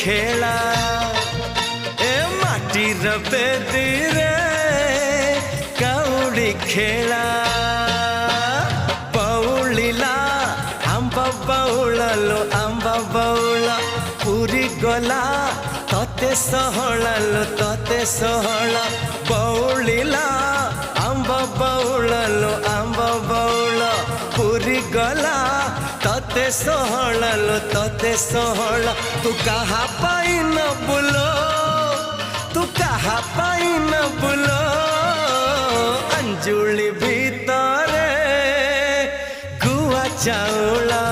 खेला ए माटीर बेदी रे कौड़ी खेला बौलिला आंब बौळलो आंब बौळ पूरी गला तते सहळलो तते सहळ बौलिला आंब बौळलो आंब बौळ पूरी गला तते सहळलो तते सहळ तू कहा पाई न बुलो तू कहा पाई न बुलो अंजुली भीतरे गुआ चाउला